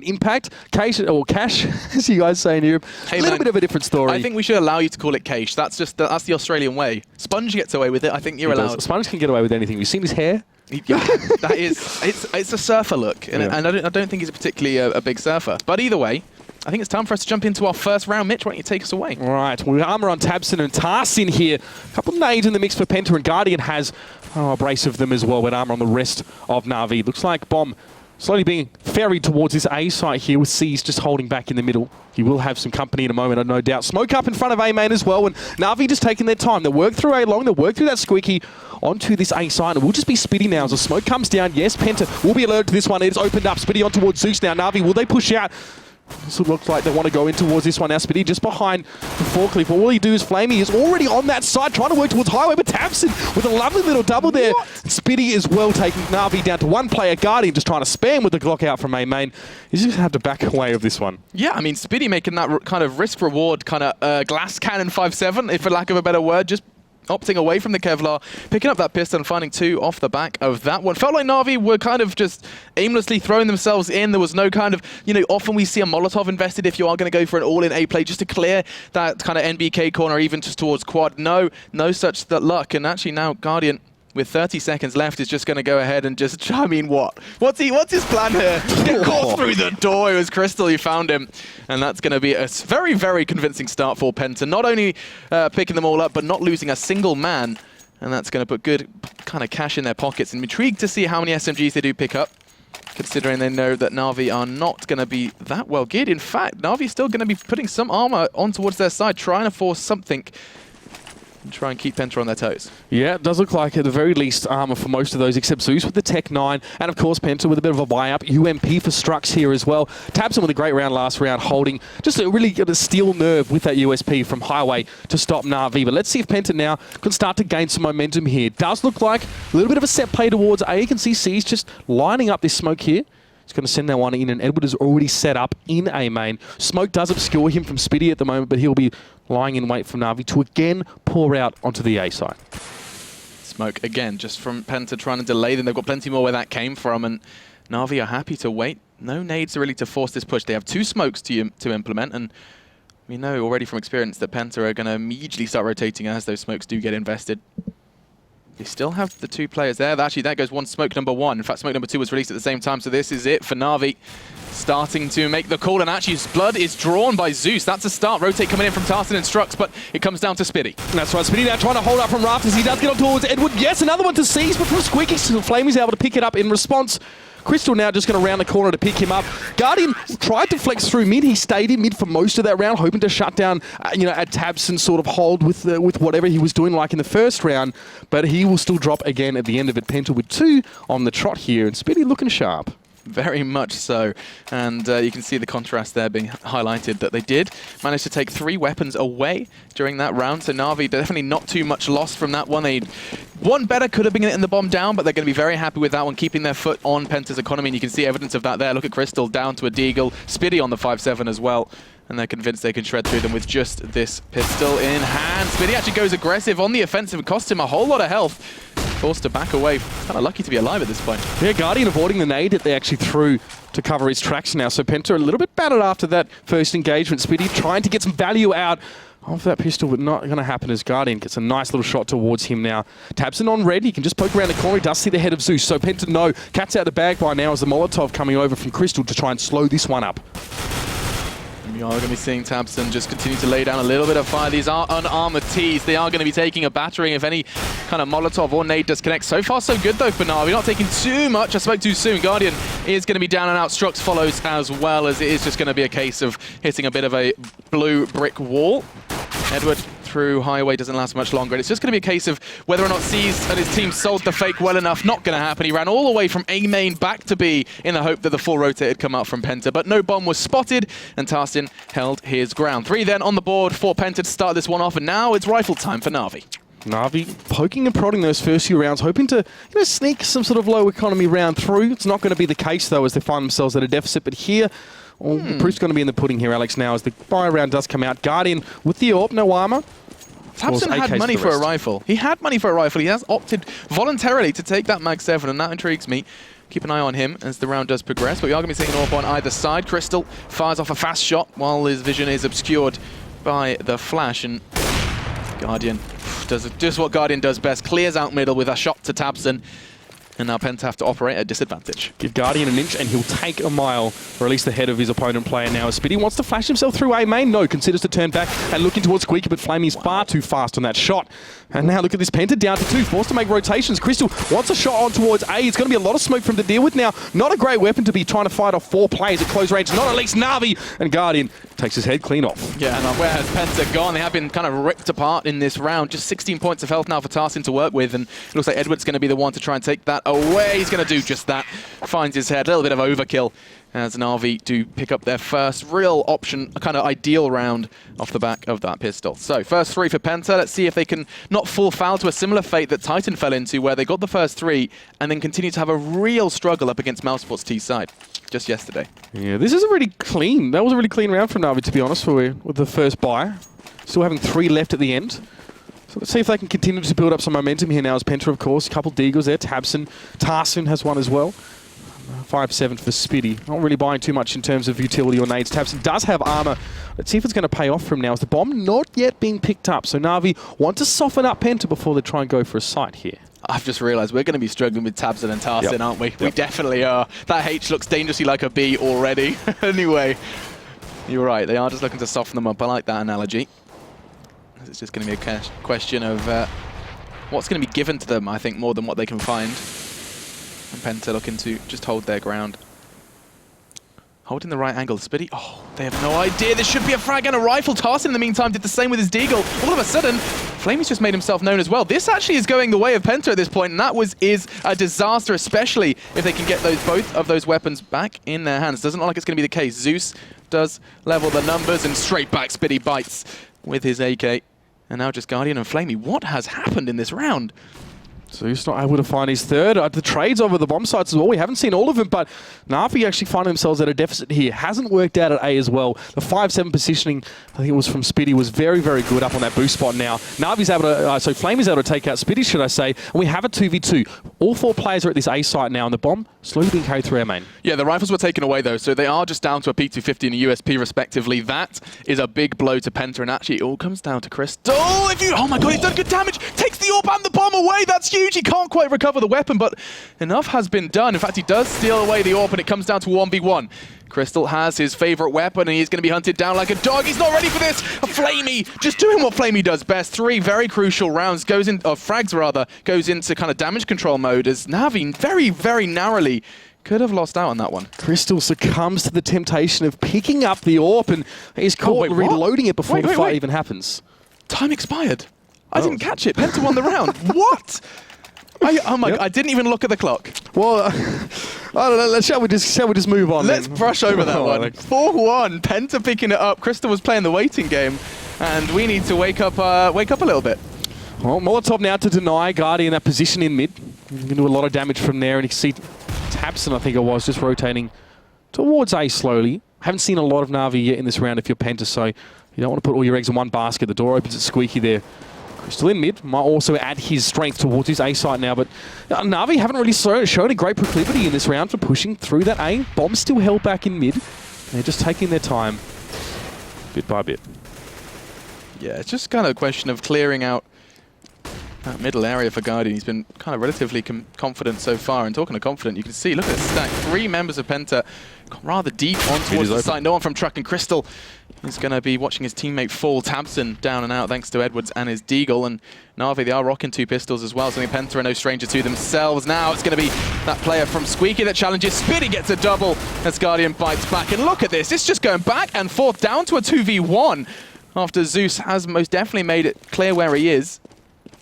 Impact, Cash, or Cash, as you guys say in Europe, a little bit of a different story. I think we should allow you to call it Cash. That's the Australian way. Sponge gets away with it. I think you're allowed. Sponge can get away with anything. You've seen his hair? Yeah, that is, it's a surfer look, and I don't think he's particularly a big surfer. But either way, I think it's time for us to jump into our first round. Mitch, why don't you take us away? All right, well, Armour on Tabson and Tarsin here. A couple of nades in the mix for Penta, and Guardian has a brace of them as well with Armour on the rest of NaVi. Looks like Bomb slowly being ferried towards this A site here with C's just holding back in the middle. He will have some company in a moment, no doubt. Smoke up in front of A main as well, and NaVi just taking their time. They'll work through A long, they'll work through that squeaky onto this A site, and we'll just be Spitty now as the smoke comes down. Yes, Penta will be alerted to this one. It's opened up. Spitty on towards Zeus now. NaVi, will they push out? This looks like they want to go in towards this one now. Spitty just behind the forklift. All he do is Flamey is already on that side, trying to work towards Highway, but Tabson with a lovely little double there. What? Spitty is well taking NaVi down to one player. Guardian just trying to spam with the Glock out from A main. He's just going to have to back away of this one. Yeah, I mean, Spitty making that kind of risk-reward kind of glass cannon 5-7, if for lack of a better word, just opting away from the Kevlar, picking up that pistol and finding 2 off the back of that one. Felt like NaVi were kind of just aimlessly throwing themselves in. There was no kind of, often we see a Molotov invested if you are going to go for an all-in A play just to clear that kind of NBK corner, even just towards quad. No such luck. And actually now Guardian, with 30 seconds left, is just going to go ahead and just, I mean, what's his plan here? Get caught through the door. It was Crystal who found him. And that's going to be a very, very convincing start for Penta. Not only picking them all up, but not losing a single man. And that's going to put good kind of cash in their pockets. I'm intrigued to see how many SMGs they do pick up, considering they know that NaVi are not going to be that well geared. In fact, NaVi is still going to be putting some armor on towards their side, trying to force something and try and keep Penta on their toes. Yeah, it does look like at the very least armor for most of those, except Zeus with the Tech 9, and of course Penta with a bit of a buy-up. UMP for Strux here as well. Tabson with a great round last round, holding just a really good steel nerve with that USP from Highway to stop NaVi. But let's see if Penta now can start to gain some momentum here. Does look like a little bit of a set play towards A. You can see C's just lining up this smoke here. He's going to send that one in, and Edward is already set up in A main. Smoke does obscure him from Spitty at the moment, but he'll be lying in wait for NaVi to again pour out onto the A side. Smoke again, just from Penta trying to delay them. They've got plenty more where that came from, and NaVi are happy to wait. No nades really to force this push. They have 2 smokes to implement, and we know already from experience that Penta are going to immediately start rotating as those smokes do get invested. They still have the 2 players there. Actually, that goes one smoke number 1. In fact, smoke number 2 was released at the same time, so this is it for NaVi. Starting to make the call, and actually his blood is drawn by Zeus. That's a start. Rotate coming in from Tarsin and Strux, but it comes down to Spitty. That's right, Spitty now trying to hold up from Rafters. He does get on towards Edward. Yes, another one to seize, but from Squeaky, Flamey's able to pick it up in response. Crystal now just going to round the corner to pick him up. Guardian tried to flex through mid. He stayed in mid for most of that round, hoping to shut down, at Tabson sort of hold with whatever he was doing like in the first round. But he will still drop again at the end of it. Penta with 2 on the trot here, and Spitty looking sharp. Very much so. And you can see the contrast there being highlighted, that they did manage to take 3 weapons away during that round. So NaVi definitely not too much loss from that one. One better could have been getting the bomb down, but they're going to be very happy with that one, keeping their foot on Penta's economy. And you can see evidence of that there. Look at Crystal down to a Deagle. Spitty on the 5-7 as well. And they're convinced they can shred through them with just this pistol in hand. Spitty actually goes aggressive on the offensive. It costs him a whole lot of health. Forced to back away. Kind of lucky to be alive at this point. Yeah, Guardian avoiding the nade that they actually threw to cover his tracks now. So Penta a little bit battered after that first engagement. Spitty trying to get some value out of that pistol, but not going to happen as Guardian gets a nice little shot towards him now. Tabson on red. He can just poke around the corner. He does see the head of Zeus. So Penta, no. Cat's out the bag by now as the Molotov coming over from Crystal to try and slow this one up. We are going to be seeing Tabson just continue to lay down a little bit of fire. These are unarmored Ts. They are going to be taking a battering if any kind of Molotov or nade does connect. So far, so good, though, for NaVi. Not taking too much. I spoke too soon. Guardian is going to be down and out. Strux follows as well, as it is just going to be a case of hitting a bit of a blue brick wall. Edward through Highway doesn't last much longer. And it's just going to be a case of whether or not C's and his team sold the fake well enough. Not going to happen. He ran all the way from A main back to B in the hope that the full rotate had come out from Penta. But no bomb was spotted, and Tarsin held his ground. 3 then on the board for Penta to start this one off, and now it's rifle time for NaVi. NaVi poking and prodding those first few rounds, hoping to sneak some sort of low economy round through. It's not going to be the case, though, as they find themselves at a deficit. But here, the proof's going to be in the pudding here, Alex, now as the fire round does come out. Guardian with the AWP, no armor. Tabson had money for a rifle. He had money for a rifle. He has opted voluntarily to take that Mag 7, and that intrigues me. keep an eye on him as the round does progress. But we are going to be seeing an AWP on either side. Crystal fires off a fast shot while his vision is obscured by the flash. And Guardian does just what Guardian does best, clears out middle with a shot to Tabson. And now Penta have to operate at disadvantage. Give Guardian an inch and he'll take a mile, or at least the head of his opponent player now. As Spitty wants to flash himself through A main. No, considers to turn back and looking towards Squeaky, but Flamey's far too fast on that shot. And now look at this, Penta down to 2, forced to make rotations. Crystal wants a shot on towards A. It's going to be a lot of smoke from to deal with now. Not a great weapon to be trying to fight off 4 players at close range. Not at least NaVi. And Guardian takes his head clean off. Yeah, and where has Penta gone? They have been kind of ripped apart in this round. Just 16 points of health now for Tarsin to work with. And it looks like Edward's going to be the one to try and take that away. He's going to do just that. Finds his head. A little bit of overkill as NaVi do pick up their first real option, a kind of ideal round off the back of that pistol. So first 3 for Penta. Let's see if they can not fall foul to a similar fate that Titan fell into, where they got the first 3 and then continue to have a real struggle up against Mousesports T's side just yesterday. Yeah, this is a really clean. That was a really clean round from NaVi, to be honest, with the first buy. Still having 3 left at the end. So let's see if they can continue to build up some momentum here now as Penta, of course. A couple Deagles there. Tabson. Tarsin has one as well. 5-7 for Spitty. Not really buying too much in terms of utility or nades. Tabson does have armor. Let's see if it's going to pay off from now. Is the bomb not yet being picked up? So NaVi want to soften up Penta before they try and go for a sight here. I've just realised we're going to be struggling with Tabson and Tarsin, aren't we? Yep. We definitely are. That H looks dangerously like a B already. Anyway, you're right. They are just looking to soften them up. I like that analogy. It's just going to be a question of what's going to be given to them, I think, more than what they can find. And Penta looking to just hold their ground. Holding the right angle. Spitty, oh, they have no idea. There should be a frag and a rifle. Tarsin, in the meantime, did the same with his Deagle. All of a sudden, Flamey's just made himself known as well. This actually is going the way of Penta at this point, and that is a disaster, especially if they can get both of those weapons back in their hands. Doesn't look like it's going to be the case. Zeus does level the numbers, and straight back Spitty bites with his AK. And now just Guardian and Flamey. What has happened in this round? So he's not able to find his third. The trades over the bomb sites as well. We haven't seen all of them, but NaVi actually find themselves at a deficit here. Hasn't worked out at A as well. The 5-7 positioning, I think it was from Spitty, was very, very good up on that boost spot now. NaVi's able to, so Flamey's able to take out Spitty, should I say, and we have a 2v2. All 4 players are at this A site now, and the bomb slowly being carried through our main. Yeah, the rifles were taken away though, so they are just down to a P250 and a USP respectively. That is a big blow to Penta, and actually it all comes down to Crystal. Oh my god, he's done good damage! Takes the AWP and the bomb away! That's huge! He can't quite recover the weapon, but enough has been done. In fact, he does steal away the AWP, and it comes down to 1v1. Crystal has his favorite weapon, and he's going to be hunted down like a dog. He's not ready for this. Flamey just doing what Flamey does best. 3 very crucial rounds, frags rather, goes into kind of damage control mode as NaVi very, very narrowly could have lost out on that one. Crystal succumbs to the temptation of picking up the AWP, and he's caught reloading it before the fight even happens. Time expired. I didn't catch it. Penta won the round. What? Oh my god, I didn't even look at the clock. Well, I don't know, shall we just move on Let's brush over that one. 4-1, Penta picking it up. Crystal was playing the waiting game, and we need to wake up a little bit. Well, Molotov now to deny Guardian that position in mid. You can do a lot of damage from there, and you can see Tabson, I think it was, just rotating towards A slowly. Haven't seen a lot of NaVi yet in this round if you're Penta, so you don't want to put all your eggs in one basket. The door opens at Squeaky there. Still in mid, might also add his strength towards his A site now, but NaVi haven't really shown a great proclivity in this round for pushing through that A. Bomb's still held back in mid. They're just taking their time, bit by bit. Yeah, it's just kind of a question of clearing out that middle area for Guardian. He's been kind of relatively confident so far, and talking of confident, you can see, look at this stack. 3 members of Penta rather deep on towards the side. No one from Truck, and Crystal is going to be watching his teammate fall. Tabson down and out thanks to Edwards and his Deagle, and NaVi, they are rocking 2 pistols as well, so I think Penta are no stranger to themselves. Now it's going to be that player from Squeaky that challenges. Spitty gets a double as Guardian bites back, and look at this, it's just going back and forth down to a 2v1 after Zeus has most definitely made it clear where he is.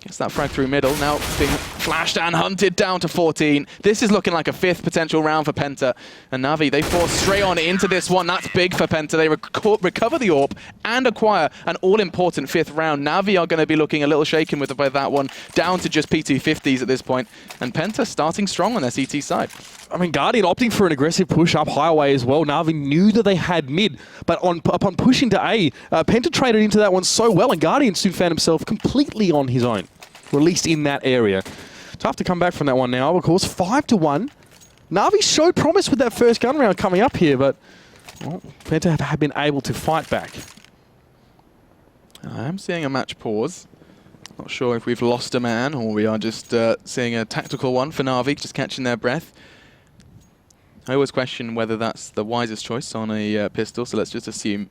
Gets that frag through middle, now being flashed and hunted down to 14. This is looking like a 5th potential round for Penta. And NaVi, they force straight on into this one. That's big for Penta. They recover the AWP and acquire an all-important 5th round. NaVi are going to be looking a little shaken with that one, down to just P250s at this point. And Penta starting strong on their CT side. I mean, Guardian opting for an aggressive push up highway as well. NaVi knew that they had mid, but upon pushing to A, Penta traded into that one so well, and Guardian soon found himself completely on his own, released in that area. Tough to come back from that one now, of course. 5-1. NaVi showed promise with that first gun round coming up here, but well, PENTA have been able to fight back. I am seeing a match pause. Not sure if we've lost a man or we are just seeing a tactical one for NaVi, just catching their breath. I always question whether that's the wisest choice on a pistol, so let's just assume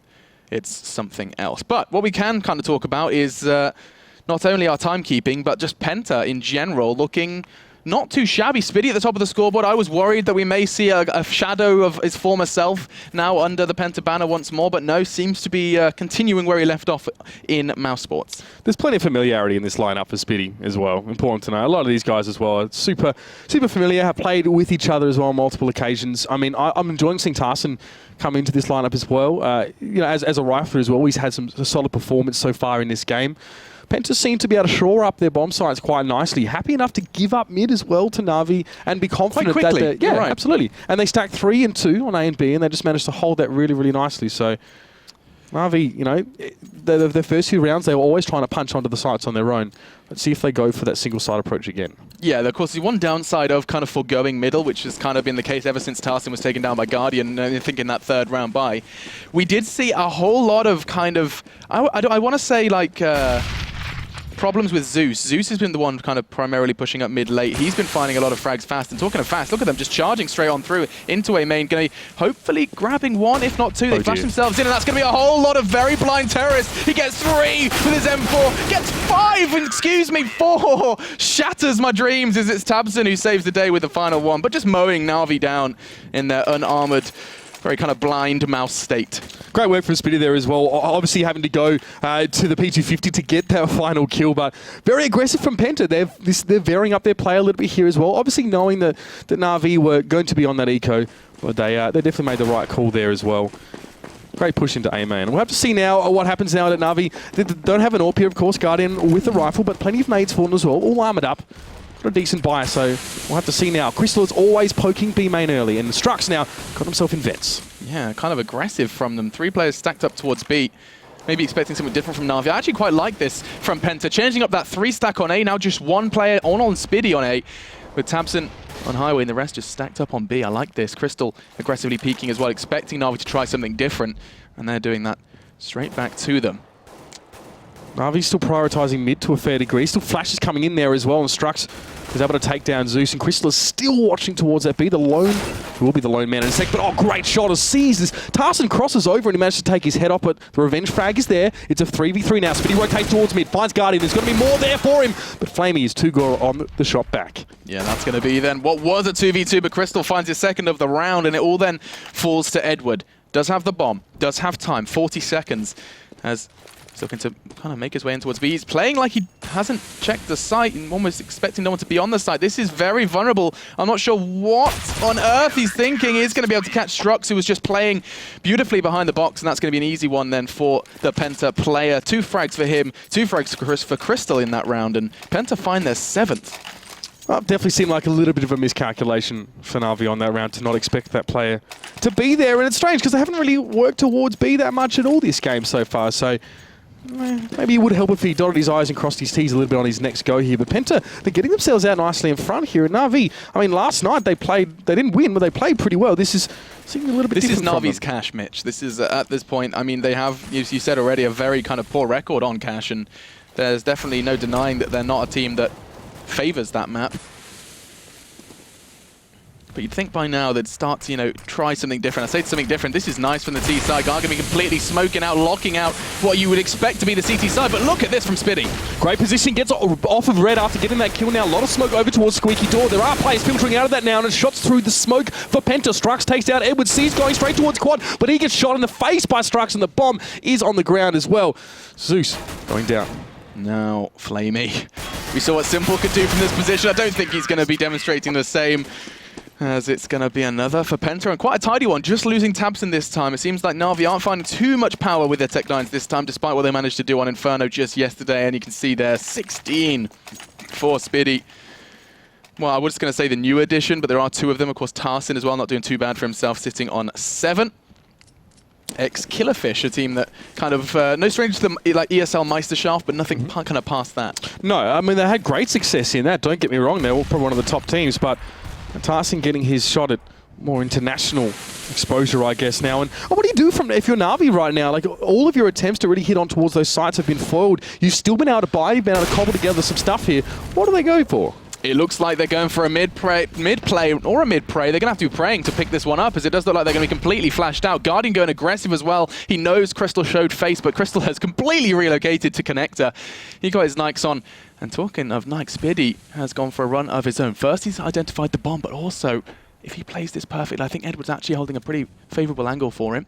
it's something else. But what we can kind of talk about is not only our timekeeping, but just PENTA in general looking not too shabby. Spiddy at the top of the scoreboard. I was worried that we may see a shadow of his former self now under the PENTA banner once more, but no, seems to be continuing where he left off in Mouse Sports. There's plenty of familiarity in this lineup for Spiddy as well. Important to know. A lot of these guys as well are super familiar, have played with each other as well on multiple occasions. I mean, I'm enjoying seeing Tarson come into this lineup as well. You know, as a rifler as well, he's had a solid performance so far in this game. PENTA seem to be able to shore up their bomb sites quite nicely. Happy enough to give up mid as well to NaVi and be confident quite quickly. that right. Absolutely. And they stacked 3 and 2 on A and B, and they just managed to hold that really, really nicely. So NaVi, you know, the first few rounds, they were always trying to punch onto the sites on their own. Let's see if they go for that single side approach again. Yeah, of course, the one downside of kind of foregoing middle, which has kind of been the case ever since Tarson was taken down by Guardian, I think in that third round by, we did see a whole lot of kind of, I want to say like, problems with Zeus. Zeus has been the one kind of primarily pushing up mid-late. He's been finding a lot of frags fast. And talking of fast, look at them just charging straight on through into a main. Going to hopefully grabbing 1, if not 2. They flash themselves in, and that's going to be a whole lot of very blind terrorists. He gets 3 with his M4. Gets 5, excuse me, 4. Shatters my dreams as it's Tabson who saves the day with the final one. But just mowing NaVi down in their unarmored, very kind of blind mouse state. Great work from Spiddy there as well. Obviously having to go to the P250 to get that final kill, but very aggressive from PENTA. They're varying up their play a little bit here as well. Obviously knowing that NaVi were going to be on that eco, but they definitely made the right call there as well. Great push into A main. We'll have to see now what happens now that NaVi they don't have an AWP here, of course, Guardian with the rifle, but plenty of nades for them as well, all armoured up. Got a decent buy, so we'll have to see now. Crystal is always poking B main early, and Strux now got himself in vets. Yeah, kind of aggressive from them. 3 players stacked up towards B. Maybe expecting something different from NaVi. I actually quite like this from PENTA. Changing up that 3 stack on A, now just 1 player on Spiddy on A, with Tabson on highway and the rest just stacked up on B. I like this. Crystal aggressively peeking as well, expecting NaVi to try something different, and they're doing that straight back to them. NaVi's still prioritising mid to a fair degree. Still flashes coming in there as well, and Strux is able to take down Zeus, and Crystal is still watching towards that B. He will be the lone man in a sec, but oh, great shot as sees this. Tarson crosses over and he managed to take his head off, but the revenge frag is there. It's a 3v3 now. Spiddy rotates towards mid, finds Guardian. There's going to be more there for him, but Flamey is too good on the shot back. Yeah, that's going to be then what was a 2v2, but Crystal finds his second of the round, and it all then falls to Edward. Does have the bomb, does have time, 40 seconds, as he's looking to kind of make his way in towards B. He's playing like he hasn't checked the site and almost expecting no one to be on the site. This is very vulnerable. I'm not sure what on earth he's thinking. He's going to be able to catch Strux, who was just playing beautifully behind the box, and that's going to be an easy one then for the PENTA player. 2 frags for him, 2 frags for Crystal in that round, and PENTA find their 7th. Well, it definitely seemed like a little bit of a miscalculation for NaVi on that round to not expect that player to be there, and it's strange because they haven't really worked towards B that much at all this game so far, so maybe it would help if he dotted his I's and crossed his T's a little bit on his next go here. But PENTA, they're getting themselves out nicely in front here. And NaVi, I mean, last night they didn't win, but they played pretty well. This is seeming a little bit different. This is NaVi's cash, Mitch. This is, at this point, I mean, they have, as you said already, a very kind of poor record on cash, and there's definitely no denying that they're not a team that favors that map. But you'd think by now they'd start to, you know, try something different. I say something different. This is nice from the T side. Gar going to be completely smoking out, locking out what you would expect to be the CT side. But look at this from Spiddy. Great position, gets off of Red after getting that kill now. A lot of smoke over towards Squeaky Door. There are players filtering out of that now, and shots through the smoke for PENTA. Strux takes out Edward. C's going straight towards Quad, but he gets shot in the face by Strux, and the bomb is on the ground as well. Zeus going down. Now, Flamey. We saw what Simple could do from this position. I don't think he's going to be demonstrating the same, as it's going to be another for PENTA, and quite a tidy one, just losing Tabson this time. It seems like NaVi aren't finding too much power with their Tech 9s this time, despite what they managed to do on Inferno just yesterday, and you can see there, 16 for Spiddy. Well, I was going to say the new addition, but there are 2 of them. Of course, Tarson as well, not doing too bad for himself, sitting on 7. Ex-Killerfish, a team that kind of, no stranger to the like ESL Meisterschaft, but nothing kind of past that. No, I mean, they had great success in that, don't get me wrong. They're all probably one of the top teams, but Tarsin getting his shot at more international exposure, I guess, now. And what do you do from if you're NaVi right now? Like, all of your attempts to really hit on towards those sites have been foiled. You've still been able to buy, you've been able to cobble together some stuff here. What do they go for? It looks like they're going for a mid-play or a mid-pray. They're going to have to be praying to pick this one up, as it does look like they're going to be completely flashed out. Guardian going aggressive as well. He knows Crystal showed face, but Crystal has completely relocated to connector. He got his Nikes on. And talking of Nike, Spiddy has gone for a run of his own. First, he's identified the bomb, but also, if he plays this perfectly, I think Edward's actually holding a pretty favourable angle for him.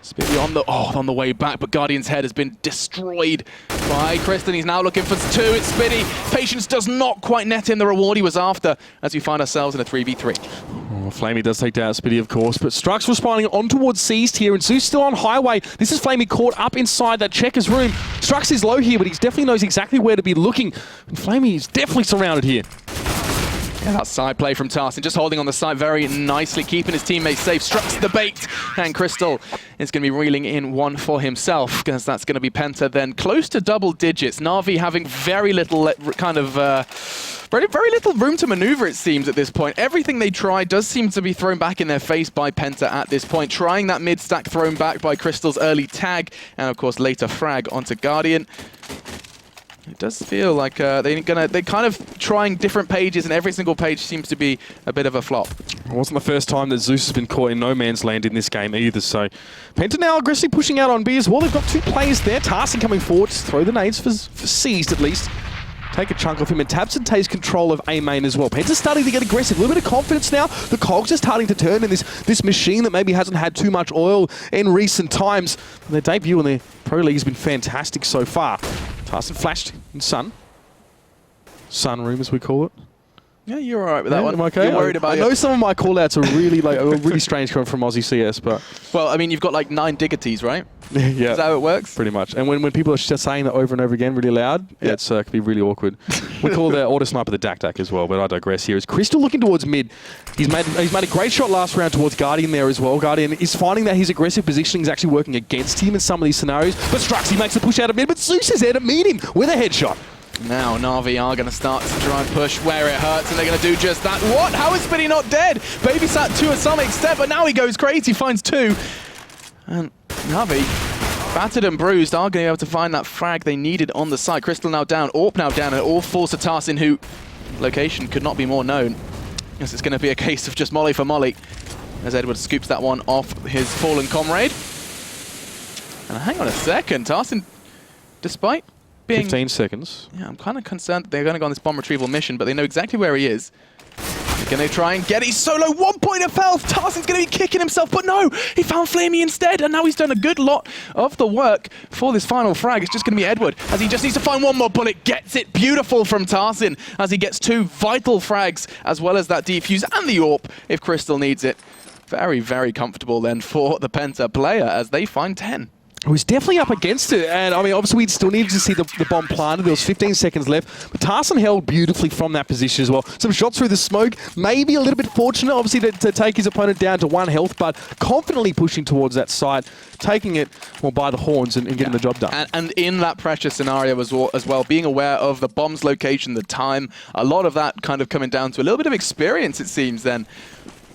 Spiddy on the way back, but Guardian's head has been destroyed by Kristen. He's now looking for two. It's Spiddy. Patience does not quite net him the reward he was after, as we find ourselves in a 3v3. Oh, Flamey does take down Spiddy, of course, but Strux responding on towards Seized here, and Zeus still on highway. This is Flamey caught up inside that Checkers room. Strux is low here, but he definitely knows exactly where to be looking. And Flamey is definitely surrounded here. Yeah, that side play from Tarsin, just holding on the side very nicely, keeping his teammates safe. Strux the bait, and Crystal is going to be reeling in one for himself, because that's going to be Penta then close to double digits. NaVi having very little very little room to maneuver, it seems, at this point. Everything they try does seem to be thrown back in their face by Penta at this point. Trying that mid-stack thrown back by Crystal's early tag, and of course later frag onto Guardian. It does feel like they're kind of trying different pages, and every single page seems to be a bit of a flop. It wasn't the first time that Zeus has been caught in no man's land in this game either, so Penta now aggressively pushing out on B as well. They've got two players there. Tarsin coming forward, just throw the nades for Seized at least. Take a chunk off him, and Tabson takes control of A main as well. Penta's starting to get aggressive, a little bit of confidence now. The cogs are starting to turn in this machine that maybe hasn't had too much oil in recent times. Their debut in the Pro League has been fantastic so far. Tarsin flashed in Sun room, as we call it. Yeah, you're all right with that one. Am I okay? You're worried about I know some of my call-outs are really really strange coming from Aussie CS, but... Well, I mean, you've got like 9 diggities, right? Yeah. Is that how it works? Pretty much. And when people are just saying that over and over again really loud, yeah, it can be really awkward. We call the auto sniper the Dak as well, but I digress here. Is Crystal looking towards mid? He's made a great shot last round towards Guardian there as well. Guardian is finding that his aggressive positioning is actually working against him in some of these scenarios. But Strux, he makes the push out of mid, but Zeus is there to meet him with a headshot. Now NaVi are going to start to try and push where it hurts, and they're going to do just that. What? How is Spiddy not dead? Babysat to some extent, but now he goes crazy, finds 2. And NaVi, battered and bruised, are going to be able to find that frag they needed on the side. Crystal now down, Orp now down, and it all falls to Tarsin, who location could not be more known. Yes, it's going to be a case of just molly for molly, as Edward scoops that one off his fallen comrade. And hang on a second, Tarsin, despite being 15 seconds. Yeah, I'm kind of concerned that they're going to go on this bomb retrieval mission, but they know exactly where he is. They're going to try and get it. He's solo, 1 point of health. Tarsin's going to be kicking himself, but no, he found Flamey instead, and now he's done a good lot of the work for this final frag. It's just going to be Edward, as he just needs to find one more bullet. Gets it beautiful from Tarsin, as he gets 2 vital frags, as well as that defuse and the AWP if Crystal needs it. Very, very comfortable then for the Penta player, as they find 10. Who's definitely up against it, and I mean, obviously we still needed to see the bomb planted. There was 15 seconds left, but Tarsin held beautifully from that position as well. Some shots through the smoke, maybe a little bit fortunate, obviously, to take his opponent down to 1 health, but confidently pushing towards that side, taking it by the horns and getting the job done. And in that pressure scenario as well, being aware of the bomb's location, the time, a lot of that kind of coming down to a little bit of experience, it seems, then,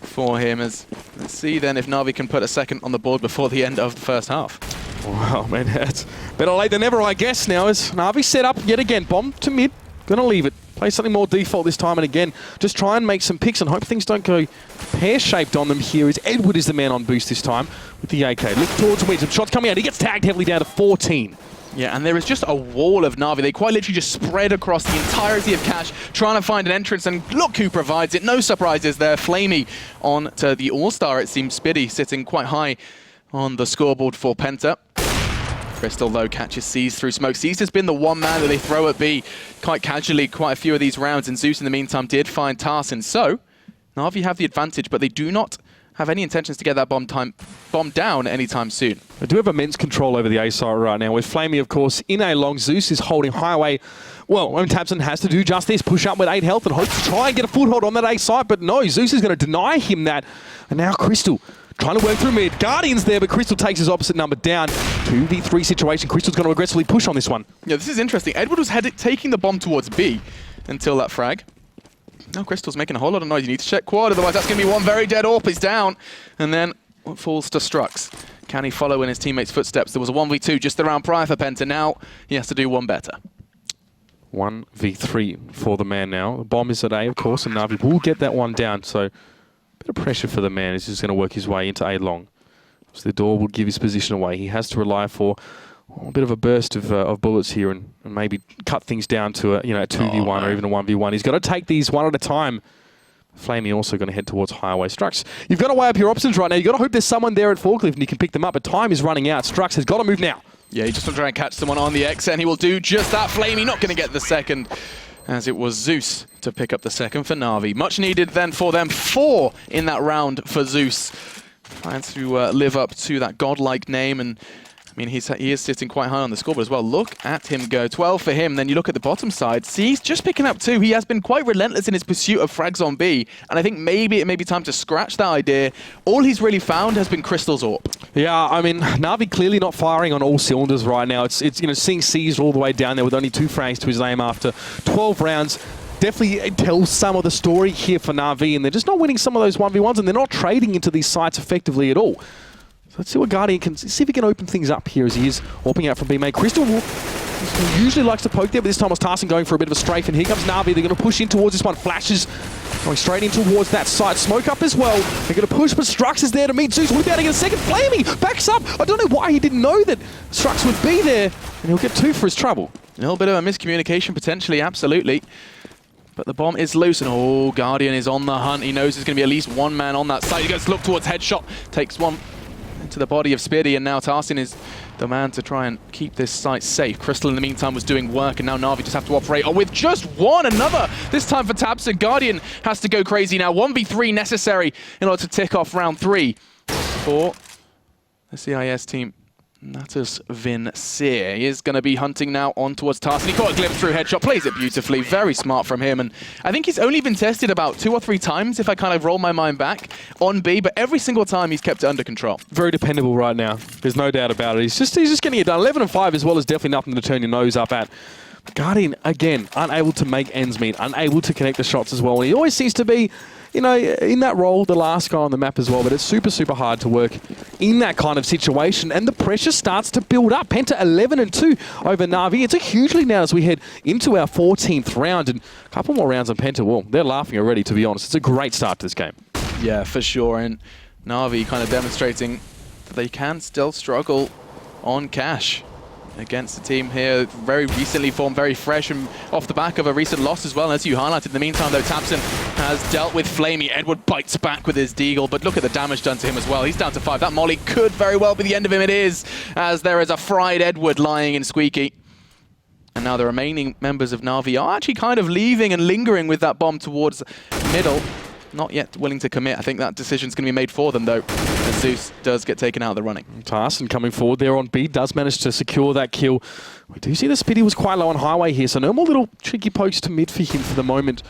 for him. As let's see then if NaVi can put a second on the board before the end of the first half. Wow, man, that's better late than never, I guess, now, as NaVi set up yet again. Bomb to mid, gonna leave it. Play something more default this time, and again, just try and make some picks and hope things don't go pear-shaped on them here, as Edward is the man on boost this time with the AK. Look towards mid, some shots coming out. He gets tagged heavily down to 14. Yeah, and there is just a wall of NaVi. They quite literally just spread across the entirety of Cash, trying to find an entrance, and look who provides it. No surprises there. Flamey on to the All-Star, it seems. Spiddy sitting quite high on the scoreboard for Penta. Crystal, though, catches Seized through smoke. Seized has been the one man that they throw at B quite casually quite a few of these rounds, and Zeus, in the meantime, did find Tarsin. So, NaVi have the advantage, but they do not have any intentions to get that bomb down anytime soon. They do have immense control over the A site right now, with Flamey, of course, in A long. Zeus is holding highway. Well, Tabson has to do just this, push up with 8 health and hope to try and get a foothold on that A site, but no, Zeus is going to deny him that. And now Crystal trying to work through mid. Guardian's there, but Crystal takes his opposite number down. 2v3 situation. Crystal's going to aggressively push on this one. Yeah, this is interesting. Edward was taking the bomb towards B until that frag. No, Crystal's making a whole lot of noise. You need to check quad, otherwise that's going to be one very dead AWP. He's down. And then what falls to Strux? Can he follow in his teammates' footsteps? There was a 1v2 just the round prior for Penta. Now he has to do one better. 1v3 for the man now. The bomb is at A, of course, and NaVi will get that one down. So a bit of pressure for the man. He's just going to work his way into A long. So the door will give his position away. He has to rely for a bit of a burst of bullets here and maybe cut things down to a 2v1 or even a 1v1. He's got to take these one at a time. Flamey also going to head towards Highway. Strux, you've got to weigh up your options right now. You've got to hope there's someone there at Forklift and you can pick them up, but time is running out. Strux has got to move now. Yeah, he just wants to try and catch someone on the X, and he will do just that. Flamey not going to get the second, as it was Zeus to pick up the second for NaVi. Much needed then for them. 4 in that round for Zeus. Trying to live up to that godlike name, and I mean, he is sitting quite high on the scoreboard as well. Look at him go. 12 for him. Then you look at the bottom side. He's just picking up 2. He has been quite relentless in his pursuit of frags on B. And I think maybe it may be time to scratch that idea. All he's really found has been Crystal's AWP. Yeah, I mean, NaVi clearly not firing on all cylinders right now. It's seeing seized all the way down there with only 2 frags to his name after 12 rounds. Definitely tells some of the story here for NaVi, and they're just not winning some of those 1v1s, and they're not trading into these sites effectively at all. So let's see what Guardian can see if he can open things up here as he is warping out from B main. Crystal usually likes to poke there, but this time was Tarson going for a bit of a strafe, and here comes NaVi. They're going to push in towards this one. Flashes going straight in towards that site. Smoke up as well. They're going to push, but Strux is there to meet Zeus. We'll be able to get a second. Flamey backs up. I don't know why he didn't know that Strux would be there, and he'll get 2 for his trouble. A little bit of a miscommunication potentially, absolutely. But the bomb is loose, and oh, Guardian is on the hunt. He knows there's going to be at least one man on that side. He goes to look towards headshot, takes one into the body of Spiddy, and now Tarsin is the man to try and keep this site safe. Crystal, in the meantime, was doing work, and now NaVi just have to operate with just one. Another, this time for Tabson. Guardian has to go crazy now. 1v3 necessary in order to tick off round 3 for the CIS team. That is Vincere. He is going to be hunting now on towards Tarson. He caught a glimpse through headshot, plays it beautifully. Very smart from him. And I think he's only been tested about 2 or 3 times, if I kind of roll my mind back, on B. But every single time he's kept it under control. Very dependable right now. There's no doubt about it. He's just getting it done. 11 and 5 as well is definitely nothing to turn your nose up at. Guardian, again, unable to make ends meet, unable to connect the shots as well. And he always seems to be, in that role, the last guy on the map as well, but it's super, super hard to work in that kind of situation, and the pressure starts to build up. Penta 11 and 2 over NaVi. It's a huge lead now as we head into our 14th round, and a couple more rounds on Penta. Well, they're laughing already, to be honest. It's a great start to this game. Yeah, for sure, and NaVi kind of demonstrating that they can still struggle on cash against the team here, very recently formed, very fresh, and off the back of a recent loss as well. And as you highlighted, in the meantime, though, Tabson has dealt with Flamey. Edward bites back with his deagle, but look at the damage done to him as well. He's down to 5. That molly could very well be the end of him. It is, as there is a fried Edward lying in Squeaky. And now the remaining members of NaVi are actually kind of leaving and lingering with that bomb towards middle. Not yet willing to commit. I think that decision's going to be made for them, though, as Zeus does get taken out of the running. Tarson coming forward there on B does manage to secure that kill. We do see the Spiddy was quite low on Highway here, so no more little tricky pokes to mid for him for the moment.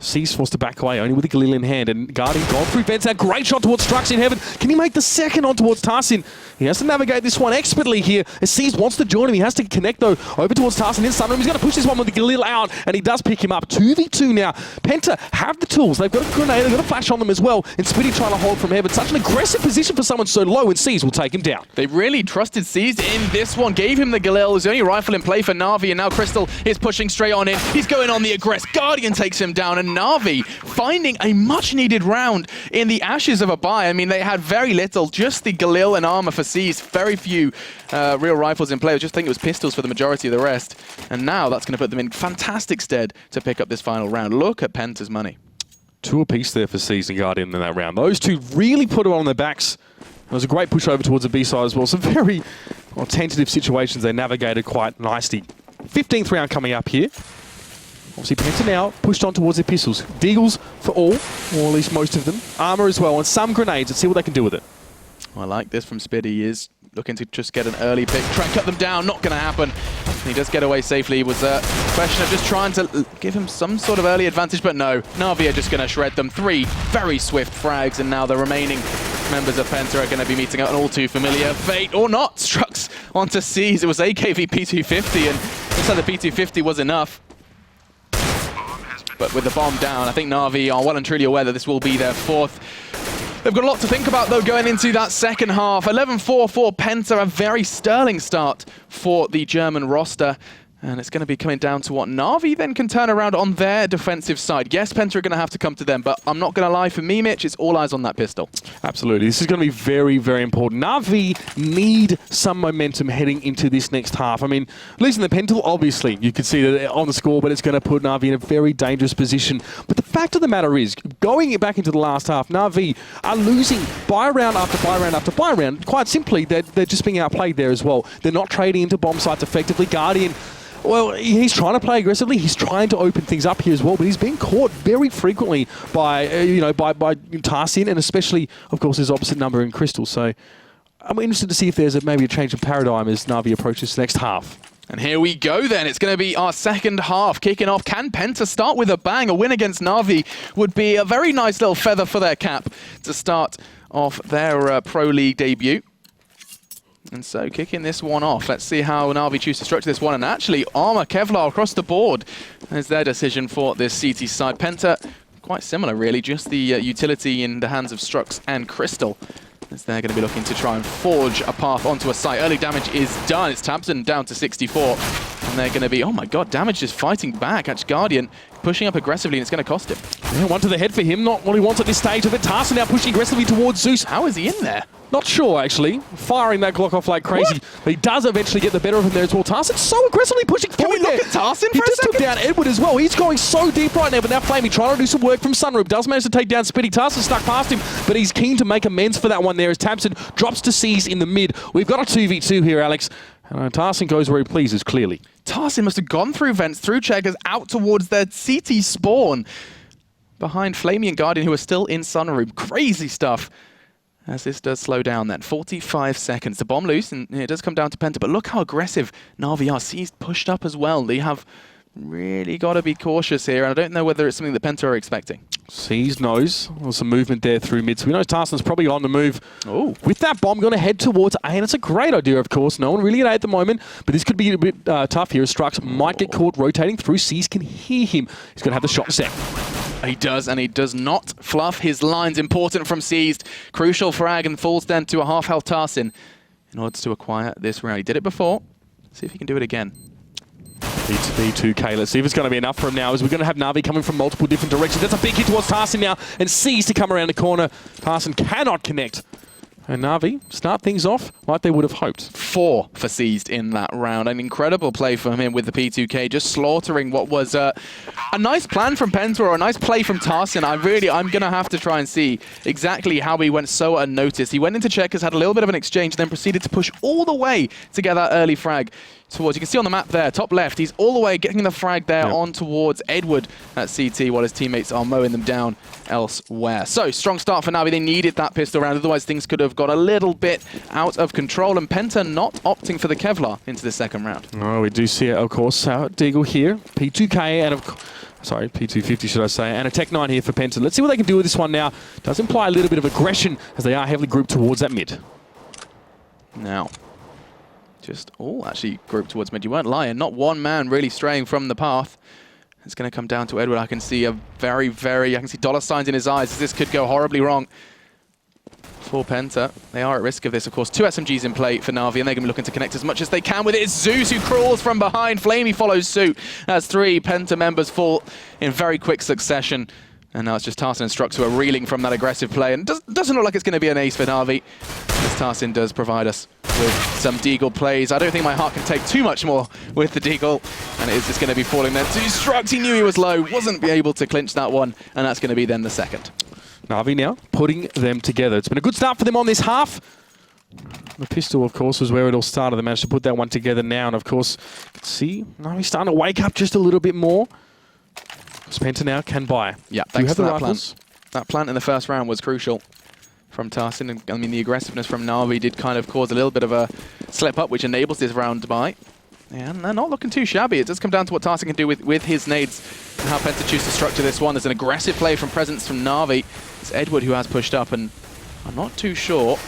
Cease forced to back away, only with the Galil in hand, and Guardian gone through vents. That great shot towards Strux in heaven. Can he make the second on towards Tarsin? He has to navigate this one expertly here. As Cease wants to join him, he has to connect though over towards Tarsin in Sunroom. He's going to push this one with the Galil out, and he does pick him up. 2v2 now. Penta have the tools. They've got a grenade, they've got a flash on them as well. And Spiddy trying to hold from heaven. Such an aggressive position for someone so low, and Cease will take him down. They really trusted Cease in this one, gave him the Galil. It was the only rifle in play for NaVi, and now Crystal is pushing straight on in. He's going on the aggress. Guardian takes him down, and NaVi finding a much-needed round in the ashes of a buy. I mean, they had very little, just the Galil and armor for Cease. Very few real rifles in play. I just think it was pistols for the majority of the rest. And now that's going to put them in fantastic stead to pick up this final round. Look at Penta's money. 2 apiece there for Cease and Guardian in that round. Those two really put it on their backs. It was a great push over towards the B side as well. Some very tentative situations they navigated quite nicely. 15th round coming up here. Obviously, Penta now pushed on towards their pistols. Deagles for all, or at least most of them. Armor as well, and some grenades. Let's see what they can do with it. I like this from Spiddy. He is looking to just get an early pick. Try and cut them down. Not going to happen. And he does get away safely. It was a question of just trying to give him some sort of early advantage, but no. NaVi are just going to shred them. 3 very swift frags, and now the remaining members of Penta are going to be meeting an all too familiar fate, or not. Strux onto Cease. It was AKV P250, and looks like the P250 was enough. But with the bomb down, I think NaVi are well and truly aware that this will be their fourth. They've got a lot to think about, though, going into that second half. 11-4 for PENTA, a very sterling start for the German roster. And it's going to be coming down to what NaVi then can turn around on their defensive side. Yes, PENTA are going to have to come to them, but I'm not going to lie, for me, Mitch, it's all eyes on that pistol. Absolutely. This is going to be very, very important. NaVi need some momentum heading into this next half. I mean, losing the PENTA, obviously, you can see that on the score, but it's going to put NaVi in a very dangerous position. But the fact of the matter is, going back into the last half, NaVi are losing buy round after buy round after buy round. Quite simply, they're just being outplayed there as well. They're not trading into bomb sites effectively. Guardian, well, he's trying to play aggressively. He's trying to open things up here as well, but he's being caught very frequently by, by Tarsin, and especially, of course, his opposite number in Crystal. So I'm interested to see if there's maybe a change of paradigm as NaVi approaches the next half. And here we go then. It's going to be our second half kicking off. Can PENTA start with a bang? A win against NaVi would be a very nice little feather for their cap to start off their Pro League debut. And so kicking this one off, let's see how NaVi choose to structure this one. And actually, Armor Kevlar across the board is their decision for this CT side. PENTA, quite similar really, just the utility in the hands of Strux and Crystal, as they're going to be looking to try and forge a path onto a site. Early damage is done. It's Tabson down to 64. And they're going to be, oh my god, damage is fighting back. Actually, Guardian pushing up aggressively, and it's going to cost him. Yeah, one to the head for him, not what he wants at this stage. But Tarsin now pushing aggressively towards Zeus. How is he in there? Not sure, actually. Firing that Glock off like crazy. What? But he does eventually get the better of him there as well. Tarsin's so aggressively pushing forward Can we there. look at Tarsin He for a just took second? down Edward as well. He's going so deep right now, but now Flamey trying to do some work from Sunroom. Does manage to take down Spitty. Tarsin stuck past him, but he's keen to make amends for that one there as Tabson drops to C's in the mid. We've got a 2v2 here, Alex. Tarsin goes where he pleases, clearly. Tarsin must have gone through vents, through checkers, out towards their CT spawn. Behind Flamey and Guardian, who are still in Sunroom. Crazy stuff. As this does slow down then. 45 seconds. The bomb loose, and it does come down to PENTA, but look how aggressive NaVi are. C's pushed up as well. They have really got to be cautious here, and I don't know whether it's something that PENTA are expecting. C's knows. There's some movement there through mid, so we know Tarsin's probably on the move. Oh. With that bomb, going to head towards A, and it's a great idea, of course. No one really at A at the moment, but this could be a bit tough here. Strux might get caught rotating through. C's can hear him. He's going to have the shot set. He does, and he does not fluff his lines. Important from Seized. Crucial frag, and falls down to a half-health Tarsin in order to acquire this round. He did it before. See if he can do it again. B2K. Let's see if it's going to be enough for him now, as we're going to have NaVi coming from multiple different directions. That's a big hit towards Tarsin now, and Seized to come around the corner. Tarsin cannot connect. And NaVi start things off like they would have hoped. 4 for Seized in that round. An incredible play from him with the P2K, just slaughtering what was a nice plan from PENTA, or a nice play from Tarsin. I'm going to have to try and see exactly how he went so unnoticed. He went into checkers, had a little bit of an exchange, then proceeded to push all the way to get that early frag towards, you can see on the map there, top left, he's all the way getting the frag there on towards Edward at CT, while his teammates are mowing them down elsewhere. So, strong start for NaVi. They needed that pistol round, otherwise things could have got a little bit out of control, and PENTA not opting for the Kevlar into the second round. Oh, we do see it, of course, Deagle here, P2K, and sorry, P250 should I say, and a Tech 9 here for PENTA. Let's see what they can do with this one now. Does imply a little bit of aggression, as they are heavily grouped towards that mid. Now, just, actually grouped towards mid. You weren't lying. Not one man really straying from the path. It's going to come down to Edward. I can see I can see dollar signs in his eyes, as this could go horribly wrong for PENTA. They are at risk of this, of course. 2 SMGs in play for NaVi, and they're going to be looking to connect as much as they can with it. It's Zeus who crawls from behind. Flamey follows suit. As 3 PENTA members fall in very quick succession. And now it's just Tarsin and Strux who are reeling from that aggressive play. And doesn't look like it's going to be an ace for NaVi, as Tarsin does provide us with some Deagle plays. I don't think my heart can take too much more with the Deagle. And it is just going to be falling there to Strux. He knew he was low, wasn't able to clinch that one. And that's going to be then the second. NaVi now putting them together. It's been a good start for them on this half. The pistol, of course, was where it all started. They managed to put that one together now. And, of course, you can see NaVi starting to wake up just a little bit more. PENTA now can buy. Yeah, thanks to that plant. That plant in the first round was crucial from Tarsin. And I mean, the aggressiveness from NaVi did kind of cause a little bit of a slip up, which enables this round to buy. And they're not looking too shabby. It does come down to what Tarsin can do with his nades and how PENTA choose to structure this one. There's an aggressive play from presence from NaVi. It's Edward who has pushed up, and I'm not too sure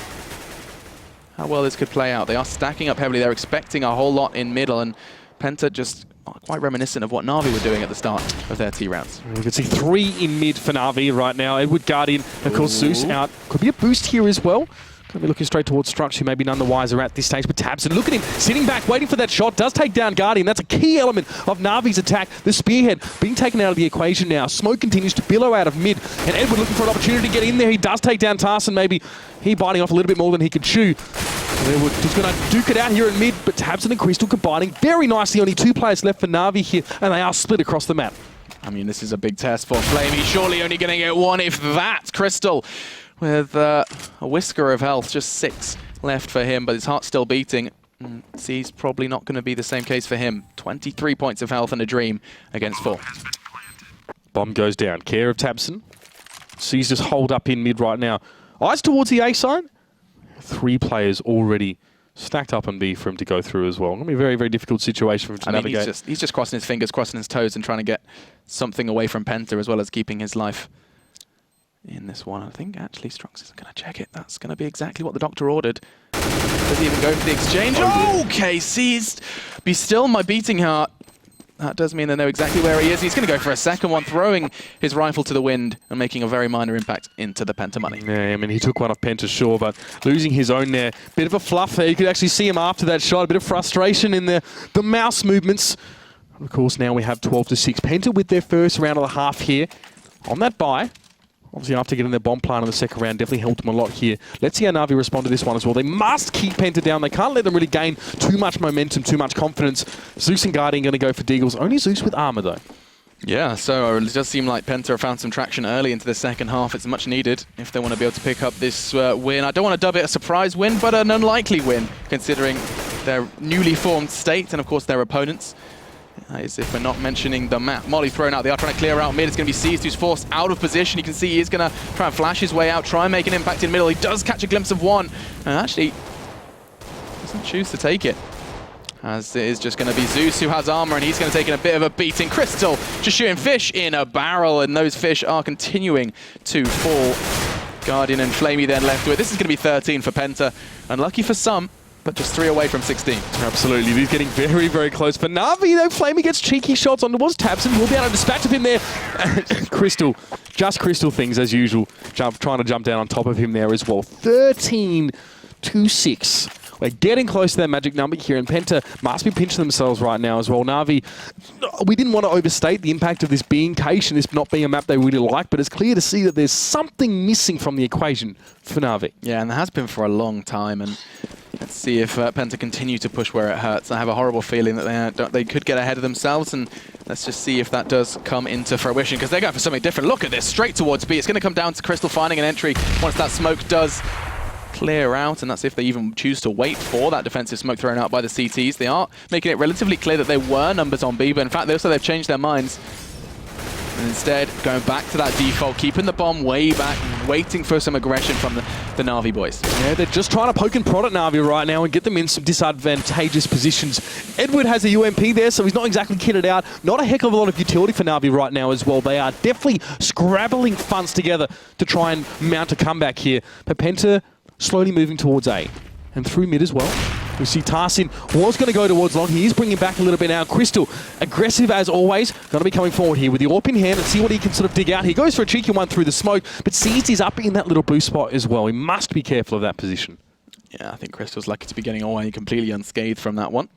how well this could play out. They are stacking up heavily. They're expecting a whole lot in middle, and PENTA just quite reminiscent of what NaVi were doing at the start of their T rounds. We can see 3 in mid for NaVi right now. Edward Guardian, of course, Zeus out. Could be a boost here as well. Going to be looking straight towards Strux, who may be none the wiser at this stage. But tabseN, look at him, sitting back, waiting for that shot. Does take down Guardian. That's a key element of NaVi's attack. The Spearhead being taken out of the equation now. Smoke continues to billow out of mid. And Edward looking for an opportunity to get in there. He does take down tarsyn. Maybe he biting off a little bit more than he could chew. Edward just going to duke it out here in mid. But tabseN and Crystal combining very nicely. Only 2 players left for NaVi here. And they are split across the map. I mean, this is a big test for flamie. Surely only going to get 1, if that. Crystal with a whisker of health, just 6 left for him, but his heart's still beating. He's probably not going to be the same case for him. 23 points of health and a dream against 4. Bomb goes down. Care of tabseN. Sees just hold up in mid right now. Eyes towards the A side. 3 players already stacked up on B for him to go through as well. Going to be a very, very difficult situation for him to navigate. He's just crossing his fingers, crossing his toes, and trying to get something away from PENTA, as well as keeping his life in this one. I think actually Strux isn't going to check it. That's going to be exactly what the doctor ordered. Does he even go for the exchange? Okay, seized. Be still, my beating heart. That does mean they know exactly where he is. He's going to go for a second one, throwing his rifle to the wind and making a very minor impact into the PENTA money. Yeah, I mean, he took one off PENTA, sure, but losing his own there. Bit of a fluff there. You could actually see him after that shot. A bit of frustration in the mouse movements. Of course, now we have 12-6. PENTA with their first round of the half here on that bye. Obviously, after getting their bomb plant in the second round, definitely helped them a lot here. Let's see how NaVi respond to this one as well. They must keep PENTA down. They can't let them really gain too much momentum, too much confidence. Zeus and Guardian going to go for Deagles. Only Zeus with armor, though. Yeah, so it does seem like PENTA have found some traction early into the second half. It's much needed if they want to be able to pick up this win. I don't want to dub it a surprise win, but an unlikely win, considering their newly formed state and, of course, their opponents. As if we're not mentioning the map. Molly thrown out. They are trying to clear out mid. It's going to be Seized, who's forced out of position. You can see he is going to try and flash his way out, try and make an impact in middle. He does catch a glimpse of one, and actually doesn't choose to take it. As it is just going to be Zeus, who has armor, and he's going to take a bit of a beating. Crystal just shooting fish in a barrel, and those fish are continuing to fall. Guardian and flamie then left with it. This is going to be 13 for PENTA. Unlucky for some, but just 3 away from 16. Absolutely. He's getting very, very close. For NaVi, though, flamie gets cheeky shots on towards tabseN. We'll be able to dispatch of him there. Crystal, just Crystal things as usual. Trying to jump down on top of him there as well. 13-6. We're getting close to that magic number here, and PENTA must be pinching themselves right now as well. NaVi, we didn't want to overstate the impact of this being cache and this not being a map they really like, but it's clear to see that there's something missing from the equation for NaVi. Yeah, and there has been for a long time, and let's see if PENTA continue to push where it hurts. I have a horrible feeling that they could get ahead of themselves, and let's just see if that does come into fruition, because they're going for something different. Look at this, straight towards B. It's going to come down to Crystal finding an entry once that smoke does clear out, and that's if they even choose to wait for that defensive smoke thrown out by the CTs. They are making it relatively clear that there were numbers on B, but in fact, they've changed their minds. And instead, going back to that default, keeping the bomb way back, waiting for some aggression from the NaVi boys. Yeah, they're just trying to poke and prod at NaVi right now and get them in some disadvantageous positions. Edward has a UMP there, so he's not exactly kitted out. Not a heck of a lot of utility for NaVi right now as well. They are definitely scrabbling funds together to try and mount a comeback here. But PENTA slowly moving towards A and through mid as well. We see tarsyn was going to go towards long. He is bringing back a little bit now. Crystal, aggressive as always. Going to be coming forward here with the AWP in hand and see what he can sort of dig out. He goes for a cheeky one through the smoke, but Seized is up in that little blue spot as well. He must be careful of that position. Yeah, I think Crystal's lucky to be getting away completely unscathed from that one.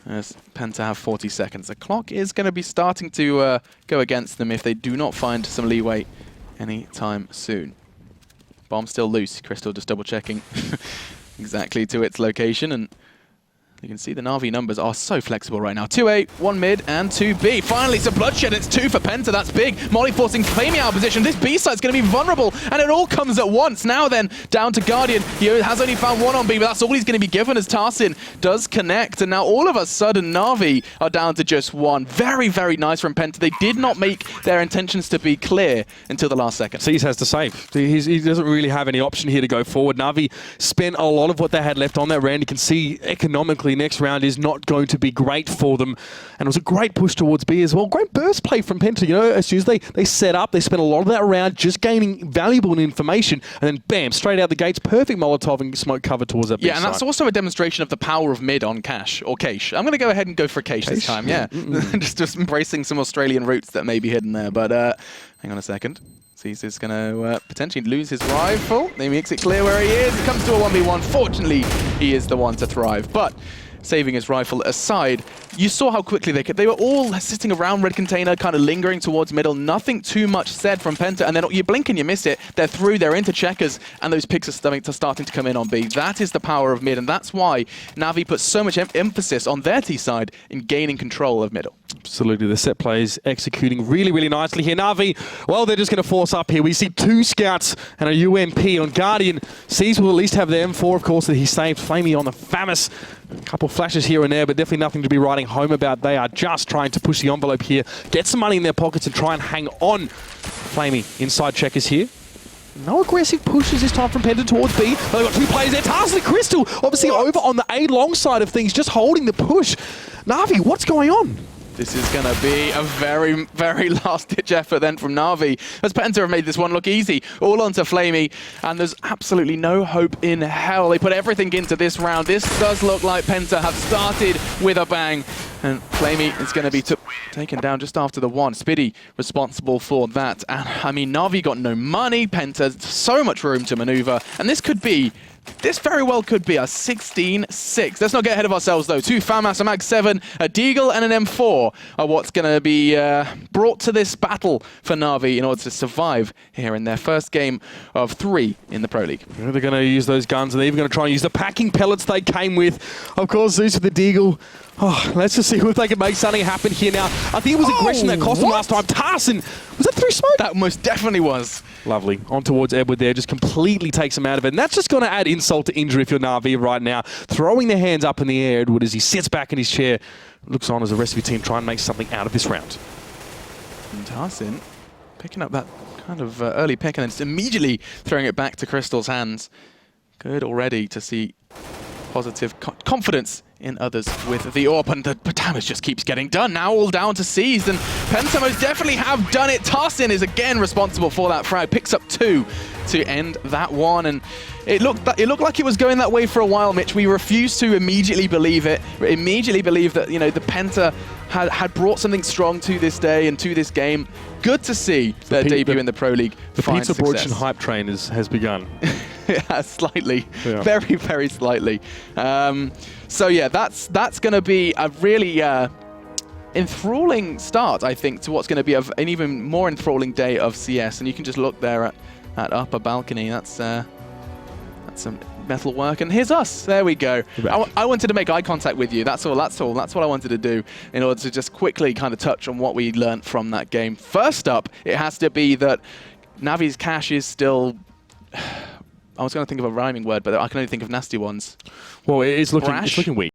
As PENTA have 40 seconds. The clock is going to be starting to go against them if they do not find some leeway anytime soon. Bomb still loose. Crystal just double checking exactly to its location, and you can see the NaVi numbers are so flexible right now. 2A, 1 mid, and 2B. Finally, some bloodshed. It's 2 for PENTA. That's big. Molly forcing flamie out of position. This B site's going to be vulnerable, and it all comes at once. Now then, down to Guardian. He has only found 1 on B, but that's all he's going to be given as tarsyn does connect. And now all of a sudden, NaVi are down to just 1. Very, very nice from PENTA. They did not make their intentions to be clear until the last second. Seized has to save. He doesn't really have any option here to go forward. NaVi spent a lot of what they had left on that round. You can see economically quickly. Next round is not going to be great for them. And it was a great push towards B as well. Great burst play from PENTA. You know, as soon as they set up, they spent a lot of that round just gaining valuable information. And then bam, straight out the gates, perfect Molotov and smoke cover towards that B Yeah, and that's also a demonstration of the power of mid on Cash, or Cache. I'm going to go ahead and go for Cache this time, yeah. just embracing some Australian roots that may be hidden there. But hang on a second. He's going to potentially lose his rifle. He makes it clear where he is. It comes to a 1v1. Fortunately, he is the one to thrive. But saving his rifle aside, you saw how quickly they were all sitting around red container, kind of lingering towards middle. Nothing too much said from PENTA, and then you blink and you miss it. They're through, they're into checkers, and those picks are starting to come in on B. That is the power of mid, and that's why NaVi puts so much emphasis on their T side in gaining control of middle. Absolutely, the set plays executing really, really nicely here. NaVi, well, they're just going to force up here. We see 2 scouts and a UMP on Guardian. Seas will at least have the M4, of course, that he saved. Flamey on the FAMAS. A couple flashes here and there, but definitely nothing to be writing home about. They are just trying to push the envelope here, get some money in their pockets and try and hang on. Flamey, inside checkers here. No aggressive pushes this time from PENTA towards B. They've got 2 players there. Tarzan and Crystal, obviously over on the A long side of things, just holding the push. NaVi, what's going on? This is going to be a very, very last-ditch effort then from NaVi, as PENTA have made this one look easy. All onto Flamey, and there's absolutely no hope in hell. They put everything into this round. This does look like PENTA have started with a bang, and Flamey is going to be taken down just after the 1. Spiddy responsible for that. And I mean, NaVi got no money. PENTA, so much room to maneuver, and this very well could be a 16-6. Let's not get ahead of ourselves, though. 2 FAMAS, a Mag-7, a Deagle, and an M4 are what's going to be brought to this battle for NaVi in order to survive here in their first game of 3 in the Pro League. They're going to use those guns, and they're even going to try and use the packing pellets they came with. Of course, Zeus with the Deagle. Oh, let's just see if they can make something happen here now. I think it was aggression that cost them last time. Tarzan, was that through smoke? That most definitely was. Lovely. On towards Edward there, just completely takes him out of it. And that's just going to add insult to injury if you're NaVi right now. Throwing their hands up in the air, Edward, as he sits back in his chair, looks on as the rest of your team try and make something out of this round. And Tarzan picking up that kind of early pick and then just immediately throwing it back to Crystal's hands. Good already to see positive confidence in others with the AWP, and the damage just keeps getting done. Now all down to Seized, and PENTA most definitely have done it. Tarzan is again responsible for that frag, picks up 2 to end that one, and it looked like it was going that way for a while, Mitch. We refused to immediately believe it. We immediately believed that, you know, the PENTA had brought something strong to this day and to this game. Good to see their debut in the Pro League. The Pizza Fortune hype train has begun. Yeah, slightly. Yeah. Very, very slightly. So yeah, that's going to be a really enthralling start, I think, to what's going to be an even more enthralling day of CS. And you can just look there at upper balcony. That's some metal work. And here's us. There we go. I wanted to make eye contact with you. That's all. That's what I wanted to do in order to just quickly kind of touch on what we learned from that game. First up, it has to be that NaVi's cash is still... I was going to think of a rhyming word, but I can only think of nasty ones. Well, it's looking weak.